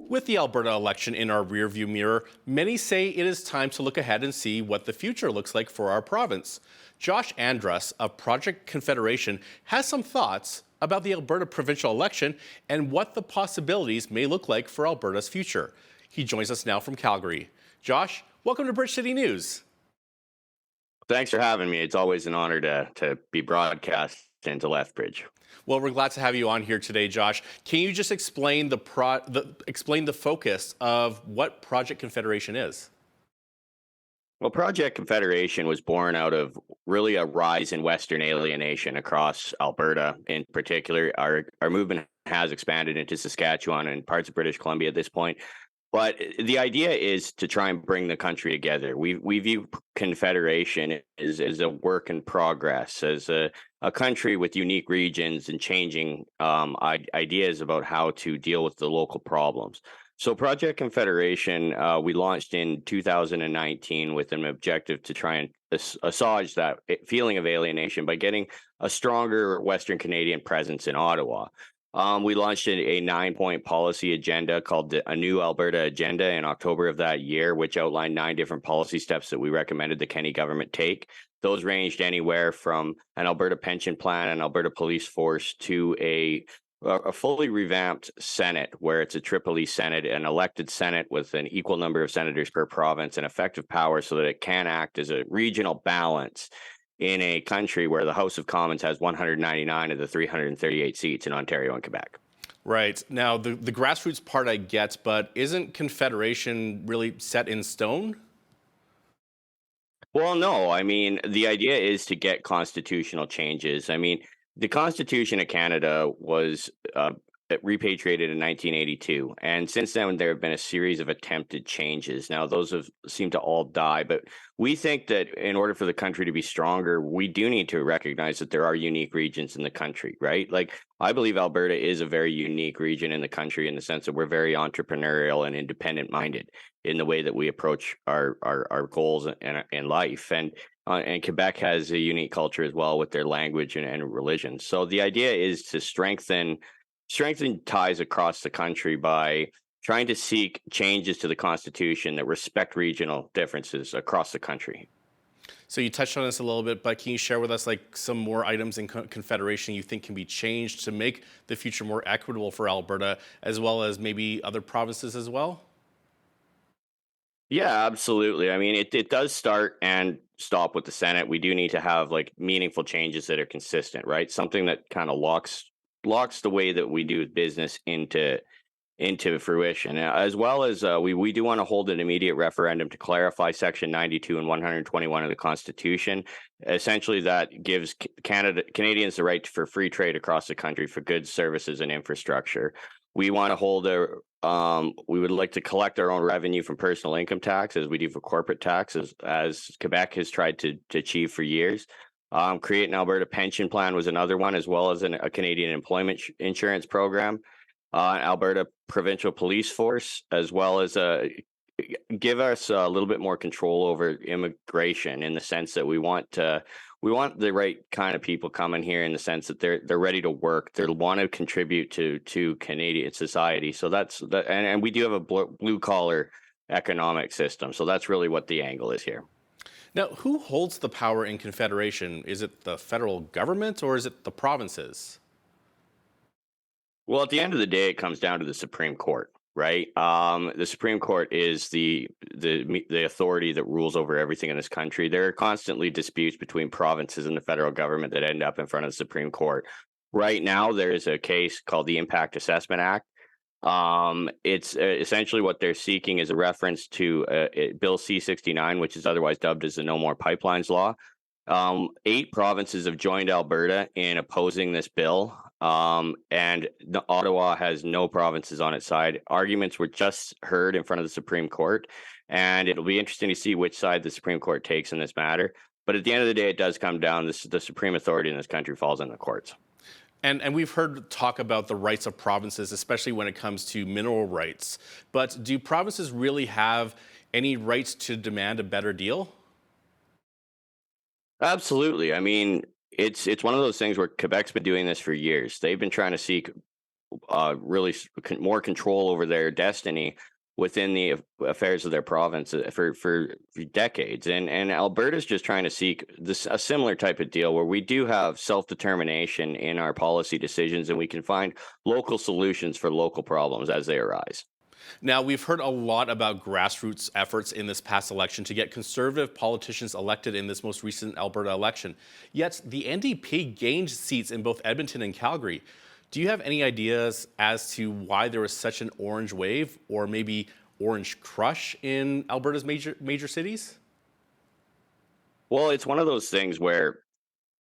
With the Alberta election in our rearview mirror, many say it is time to look ahead and see what the future looks like for our province. Josh Andrus of Project Confederation has some thoughts about the Alberta provincial election and what the possibilities may look like for Alberta's future. He joins us now from Calgary. Josh, welcome to Bridge City News. Thanks for having me. It's always an honor to be broadcast into Lethbridge. Well, we're glad to have you on here today, Josh. Can you just explain the focus of what Project Confederation is? Well, Project Confederation was born out of really a rise in Western alienation across Alberta. In particular, our movement has expanded into Saskatchewan and parts of British Columbia at this point. But the idea is to try and bring the country together. We view Confederation as a work in progress, as a country with unique regions and changing ideas about how to deal with the local problems. So Project Confederation, we launched in 2019 with an objective to try and assuage that feeling of alienation by getting a stronger Western Canadian presence in Ottawa. We launched a 9-point policy agenda called a New Alberta Agenda in October of that year, which outlined 9 different policy steps that we recommended the Kenney government take. Those ranged anywhere from an Alberta pension plan, an Alberta police force, to a fully revamped Senate, where it's a Triple E Senate, an elected Senate with an equal number of senators per province and effective power so that it can act as a regional balance in a country where the House of Commons has 199 of the 338 seats in Ontario and Quebec. Right. Now, the grassroots part I get, but isn't Confederation really set in stone? Well, no. I mean, the idea is to get constitutional changes. I mean, the Constitution of Canada was repatriated in 1982, and since then there have been a series of attempted changes. Now, those have seemed to all die, but we think that in order for the country to be stronger, we do need to recognize that there are unique regions in the country, right? Like, I believe Alberta is a very unique region in the country in the sense that we're very entrepreneurial and independent minded in the way that we approach our goals in life. And Quebec has a unique culture as well with their language and religion. So the idea is to strengthen ties across the country by trying to seek changes to the Constitution that respect regional differences across the country. So you touched on this a little bit, but can you share with us like some more items in Confederation you think can be changed to make the future more equitable for Alberta, as well as maybe other provinces as well? Yeah, absolutely. I mean, it does start and stop with the Senate. We do need to have like meaningful changes that are consistent, right? Something that kind of locks the way that we do business into fruition, as well as we do want to hold an immediate referendum to clarify Section 92 and 121 of the Constitution. Essentially, that gives Canadians the right for free trade across the country for goods, services, and infrastructure. We want to hold we would like to collect our own revenue from personal income tax as we do for corporate taxes, as Quebec has tried to achieve for years. Create an Alberta pension plan was another one, as well as a Canadian employment insurance program, Alberta provincial police force, as well as give us a little bit more control over immigration in the sense that we want the right kind of people coming here in the sense that they're ready to work, they want to contribute to Canadian society. So that's that, and we do have a blue collar economic system. So that's really what the angle is here. Now, who holds the power in Confederation? Is it the federal government or is it the provinces? Well, at the end of the day, it comes down to the Supreme Court, right? The Supreme Court is the authority that rules over everything in this country. There are constantly disputes between provinces and the federal government that end up in front of the Supreme Court. Right now, there is a case called the Impact Assessment Act. It's essentially what they're seeking is a reference to Bill C-69, which is otherwise dubbed as the No More Pipelines Law. 8 provinces have joined Alberta in opposing this bill, and Ottawa has no provinces on its side. Arguments were just heard in front of the Supreme Court, and it'll be interesting to see which side the Supreme Court takes in this matter. But at the end of the day, it does come down, the supreme authority in this country falls in the courts. And we've heard talk about the rights of provinces, especially when it comes to mineral rights. But do provinces really have any rights to demand a better deal? Absolutely. I mean, it's one of those things where Quebec's been doing this for years. They've been trying to seek more control over their destiny within the affairs of their province for decades. And Alberta's just trying to seek a similar type of deal where we do have self-determination in our policy decisions and we can find local solutions for local problems as they arise. Now, we've heard a lot about grassroots efforts in this past election to get conservative politicians elected in this most recent Alberta election. Yet the NDP gained seats in both Edmonton and Calgary. Do you have any ideas as to why there was such an orange wave or maybe orange crush in Alberta's major cities? Well, it's one of those things where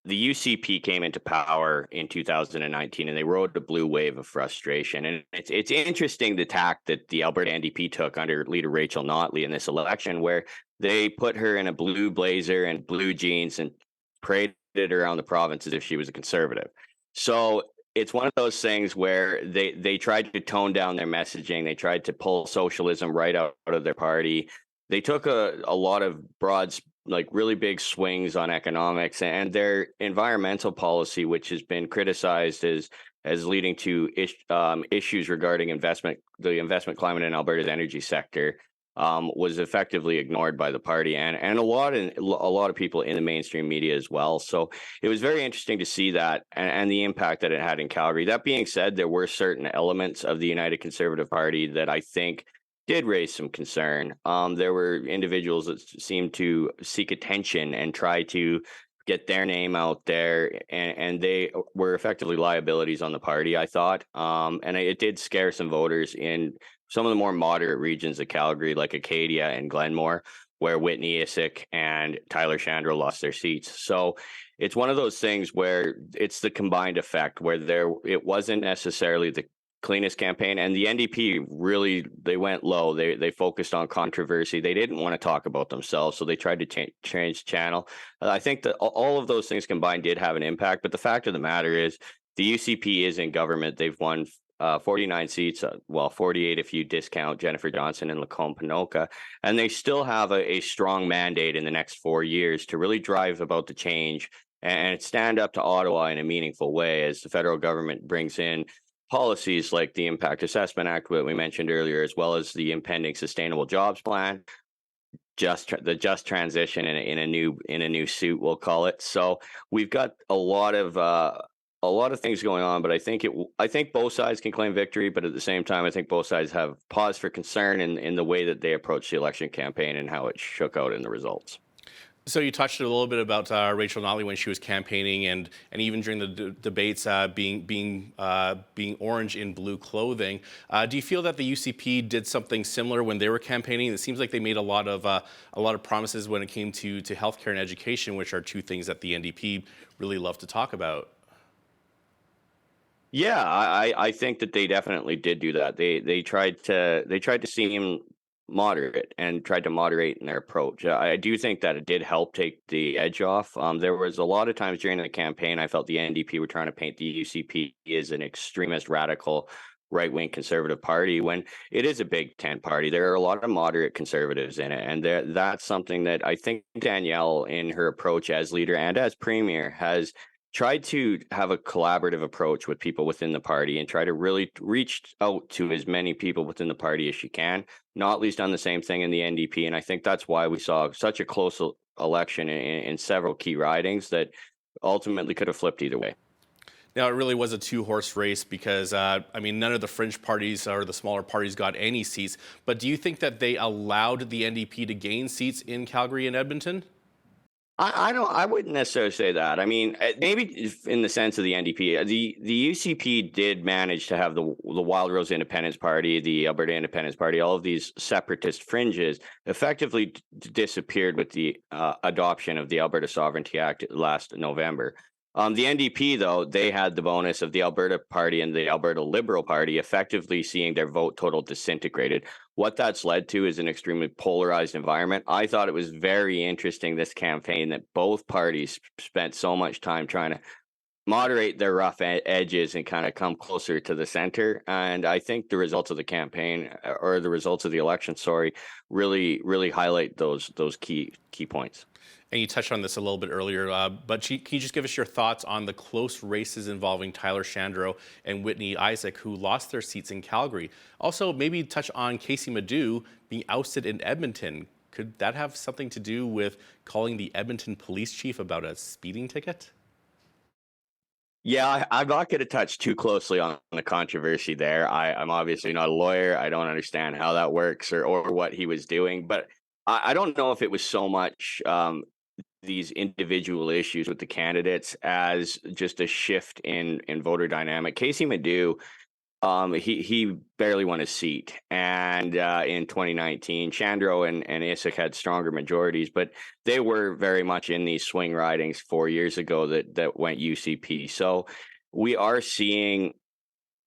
the UCP came into power in 2019 and they rode a blue wave of frustration. And it's interesting the tack that the Alberta NDP took under leader Rachel Notley in this election, where they put her in a blue blazer and blue jeans and paraded around the province as if she was a conservative. So it's one of those things where they tried to tone down their messaging. They tried to pull socialism right out of their party. They took a lot of like really big swings on economics, and their environmental policy, which has been criticized as leading to issues regarding the investment climate in Alberta's energy sector, was effectively ignored by the party and a lot of people in the mainstream media as well. So it was very interesting to see that and the impact that it had in Calgary. That being said, there were certain elements of the United Conservative Party that I think did raise some concern. There were individuals that seemed to seek attention and try to get their name out there, and they were effectively liabilities on the party, I thought. And it did scare some voters in some of the more moderate regions of Calgary, like Acadia and Glenmore, where Whitney Issik and Tyler Shandro lost their seats. So it's one of those things where it's the combined effect, where it wasn't necessarily the cleanest campaign, and the NDP really, they went low. They focused on controversy. They didn't want to talk about themselves, so they tried to change channel. I think that all of those things combined did have an impact, but the fact of the matter is the UCP is in government. They've won 49 seats, 48 if you discount Jennifer Johnson and Lacombe Panoka, and they still have a strong mandate in the next 4 years to really drive about the change and stand up to Ottawa in a meaningful way as the federal government brings in policies like the Impact Assessment Act that we mentioned earlier, as well as the impending Sustainable Jobs Plan, the just transition in a new suit, we'll call it. So we've got a lot of things going on, but I think both sides can claim victory, but at the same time, I think both sides have pause for concern in the way that they approach the election campaign and how it shook out in the results. So you touched a little bit about Rachel Notley when she was campaigning, and even during the debates, being orange in blue clothing. Do you feel that the UCP did something similar when they were campaigning? It seems like they made a lot of promises when it came to healthcare and education, which are two things that the NDP really love to talk about. Yeah, I think that they definitely did do that. They tried to seem moderate and tried to moderate in their approach. I do think that it did help take the edge off. There was a lot of times during the campaign I felt the NDP were trying to paint the UCP as an extremist, radical, right-wing conservative party when it is a Big Tent party. There are a lot of moderate conservatives in it, and that's something that I think Danielle, in her approach as leader and as premier, has tried to have a collaborative approach with people within the party and try to really reach out to as many people within the party as she can, not least on the same thing in the NDP. And I think that's why we saw such a close election in several key ridings that ultimately could have flipped either way. Now, it really was a two-horse race because, none of the fringe parties or the smaller parties got any seats. But do you think that they allowed the NDP to gain seats in Calgary and Edmonton? I wouldn't necessarily say that. I mean, maybe in the sense of the NDP, the UCP did manage to have the Wild Rose Independence Party, the Alberta Independence Party, all of these separatist fringes effectively disappeared with the adoption of the Alberta Sovereignty Act last November. The NDP, though, they had the bonus of the Alberta Party and the Alberta Liberal Party effectively seeing their vote total disintegrated. What that's led to is an extremely polarized environment. I thought it was very interesting this campaign that both parties spent so much time trying to moderate their rough edges and kind of come closer to the center. And I think the results of the campaign, or the results of the election, really highlight those key points. And you touched on this a little bit earlier, but can you just give us your thoughts on the close races involving Tyler Shandro and Whitney Isaac, who lost their seats in Calgary? Also, maybe touch on Casey Madhu being ousted in Edmonton. Could that have something to do with calling the Edmonton police chief about a speeding ticket? Yeah, I'm not going to touch too closely on the controversy there. I'm obviously not a lawyer. I don't understand how that works or what he was doing, but I don't know if it was so much these individual issues with the candidates as just a shift in voter dynamic. Casey Madhu, he barely won a seat, and in 2019, Chandro and Isaac had stronger majorities, but they were very much in these swing ridings 4 years ago that went UCP. So we are seeing.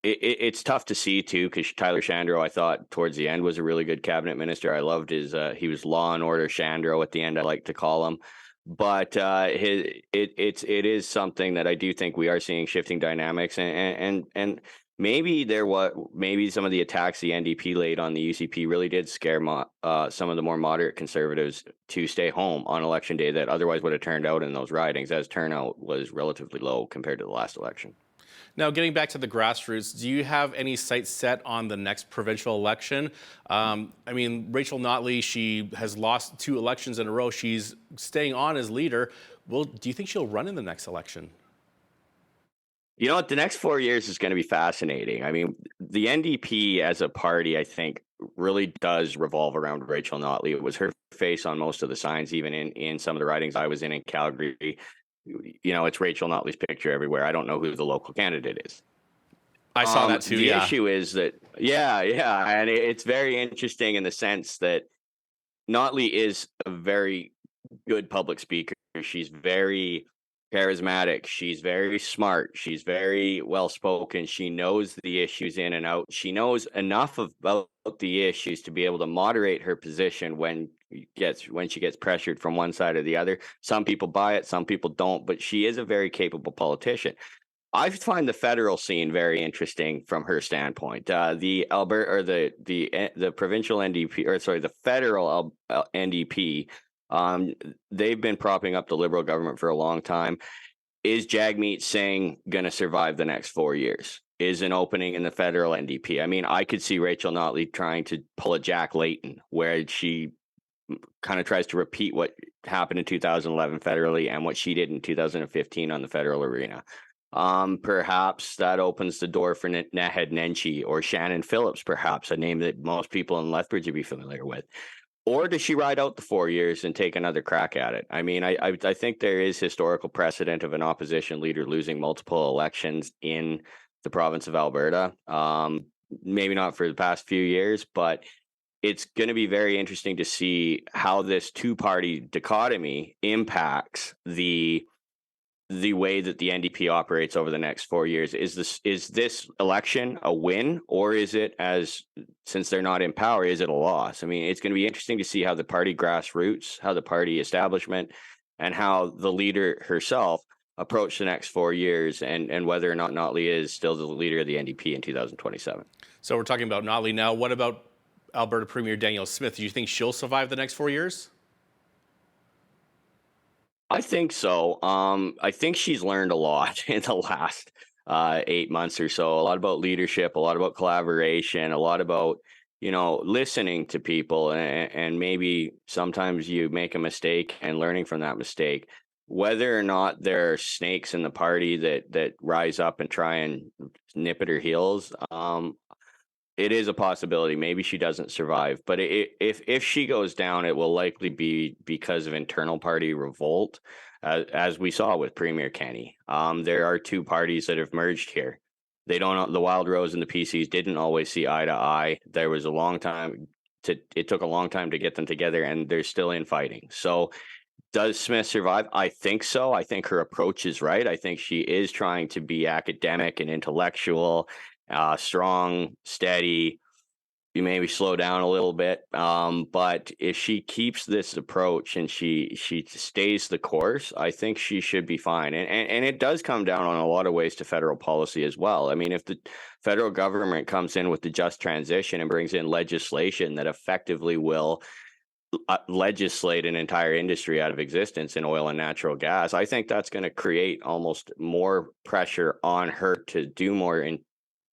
It's tough to see too, because Tyler Shandro, I thought towards the end was a really good cabinet minister. I loved his. He was law and order Shandro at the end. I like to call him, but it is something that I do think we are seeing shifting dynamics, and maybe some of the attacks the NDP laid on the UCP really did scare some of the more moderate conservatives to stay home on election day that otherwise would have turned out in those ridings, as turnout was relatively low compared to the last election. Now, getting back to the grassroots, do you have any sights set on the next provincial election? I mean, Rachel Notley, she has lost 2 elections in a row. She's staying on as leader. Well, do you think she'll run in the next election? You know what? The next 4 years is going to be fascinating. I mean, the NDP as a party, I think, really does revolve around Rachel Notley. It was her face on most of the signs, even in some of the ridings I was in Calgary. You know, it's Rachel Notley's picture everywhere. I don't know who the local candidate is. I saw that too, the yeah. issue is that, yeah, and it's very interesting in the sense that Notley is a very good public speaker. She's very charismatic. She's very smart. She's very well spoken. She knows the issues in and out. She knows enough about the issues to be able to moderate her position when she gets pressured from one side or the other. Some people buy it, some people don't, but she is a very capable politician. I find the federal scene very interesting from her standpoint. The Alberta or the provincial NDP, or sorry, the federal NDP, they've been propping up the Liberal government for a long time. Is Jagmeet Singh going to survive the next 4 years? Is an opening in the federal NDP? I mean, I could see Rachel Notley trying to pull a Jack Layton, where she kind of tries to repeat what happened in 2011 federally and what she did in 2015 on the federal arena. Perhaps that opens the door for Naheed Nenshi or Shannon Phillips, perhaps a name that most people in Lethbridge would be familiar with. Or does she ride out the 4 years and take another crack at it? I mean, I think there is historical precedent of an opposition leader losing multiple elections in the province of Alberta. Maybe not for the past few years, but it's going to be very interesting to see how this two-party dichotomy impacts the way that the NDP operates over the next 4 years. Is this election a win, or is it, as since they're not in power, is it a loss? I mean, it's going to be interesting to see how the party grassroots, how the party establishment, and how the leader herself approach the next 4 years, and whether or not Notley is still the leader of the NDP in 2027. So we're talking about Notley now. What about Alberta Premier Danielle Smith? Do you think she'll survive the next 4 years? I think so. I think she's learned a lot in the last 8 months or so. A lot about leadership, a lot about collaboration, a lot about, listening to people, and maybe sometimes you make a mistake and learning from that mistake. Whether or not there are snakes in the party that rise up and try and nip at her heels, it is a possibility. Maybe she doesn't survive, but if she goes down, it will likely be because of internal party revolt, as we saw with Premier Kenney. There are two parties that have merged here. The Wild Rose and the PCs didn't always see eye to eye. There was a long time it took a long time to get them together, and they're still infighting. So does Smith survive? I think so. I think her approach is right. I think she is trying to be academic and intellectual, strong, steady. You maybe slow down a little bit, but if she keeps this approach and she stays the course, I think she should be fine. And it does come down on a lot of ways to federal policy as well. I mean, if the federal government comes in with the just transition and brings in legislation that effectively will legislate an entire industry out of existence in oil and natural gas. I think that's going to create almost more pressure on her to do more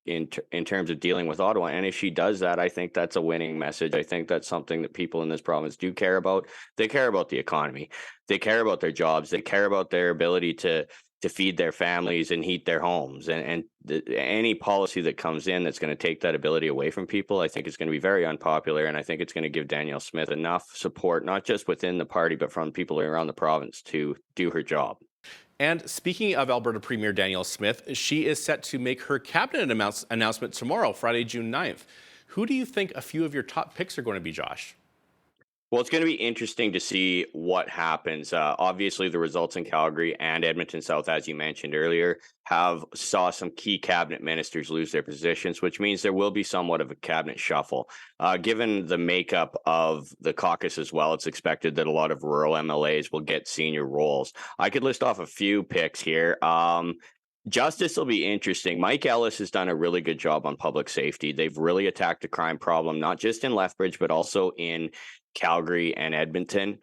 in terms of dealing with Ottawa. And if she does that, I think that's a winning message. I think that's something that people in this province do care about. They care about the economy. They care about their jobs. They care about their ability to feed their families and heat their homes. Any policy that comes in that's going to take that ability away from people, I think is going to be very unpopular. And I think it's going to give Danielle Smith enough support, not just within the party, but from people around the province to do her job. And speaking of Alberta Premier Danielle Smith, she is set to make her cabinet announcement tomorrow, Friday, June 9th. Who do you think a few of your top picks are going to be, Josh? Well, it's going to be interesting to see what happens. Obviously, the results in Calgary and Edmonton South, as you mentioned earlier, saw some key cabinet ministers lose their positions, which means there will be somewhat of a cabinet shuffle. Given the makeup of the caucus as well, it's expected that a lot of rural MLAs will get senior roles. I could list off a few picks here. Justice will be interesting. Mike Ellis has done a really good job on public safety. They've really attacked the crime problem, not just in Lethbridge, but also in Calgary and Edmonton.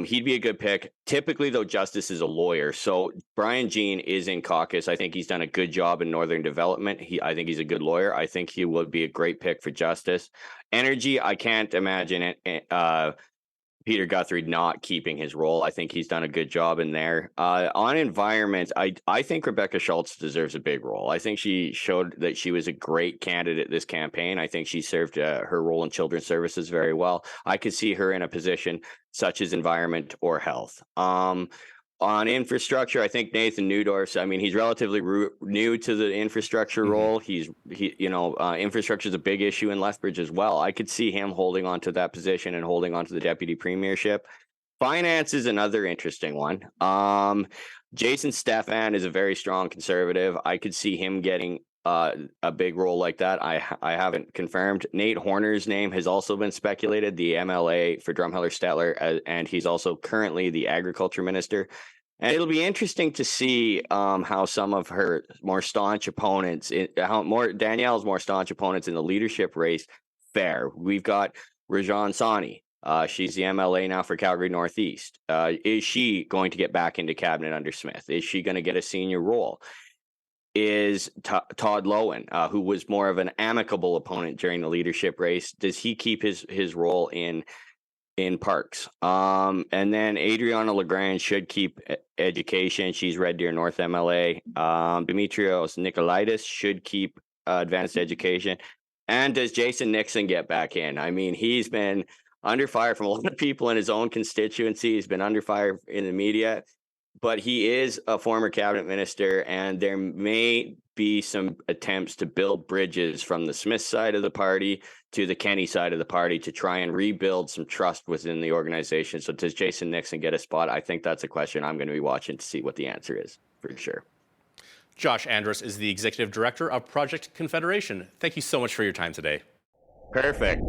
He'd be a good pick. Typically, though, Justice is a lawyer. So Brian Jean is in caucus. I think he's done a good job in Northern Development. I think he's a good lawyer. I think he would be a great pick for Justice. Energy, I can't imagine it. Peter Guthrie not keeping his role. I think he's done a good job in there. On environment, I think Rebecca Schultz deserves a big role. I think she showed that she was a great candidate this campaign. I think she served her role in children's services very well. I could see her in a position such as environment or health. On infrastructure, I think Nathan Newdorf. I mean, he's relatively new to the infrastructure role. Infrastructure is a big issue in Lethbridge as well. I could see him holding on to that position and holding on to the deputy premiership. Finance is another interesting one. Jason Stephan is a very strong conservative. I could see him getting a big role like that. I haven't confirmed. Nate Horner's name has also been speculated, the MLA for Drumheller-Stettler, and he's also currently the agriculture minister. And it'll be interesting to see how some of her more staunch opponents, Danielle's more staunch opponents in the leadership race fare. We've got Rajan Sani. She's the MLA now for Calgary Northeast. Is she going to get back into cabinet under Smith? Is she going to get a senior role? Is Todd Lowen, who was more of an amicable opponent during the leadership race, does he keep his role in parks? And then Adriana Lagrange should keep education. She's Red Deer North MLA. Dimitrios Nicolaitis should keep advanced education. And does Jason Nixon get back in? I mean, he's been under fire from a lot of people in his own constituency. He's been under fire in the media. But he is a former cabinet minister, and there may be some attempts to build bridges from the Smith side of the party to the Kenney side of the party to try and rebuild some trust within the organization. So does Jason Nixon get a spot? I think that's a question I'm going to be watching to see what the answer is, for sure. Josh Andrus is the Executive Director of Project Confederation. Thank you so much for your time today. Perfect.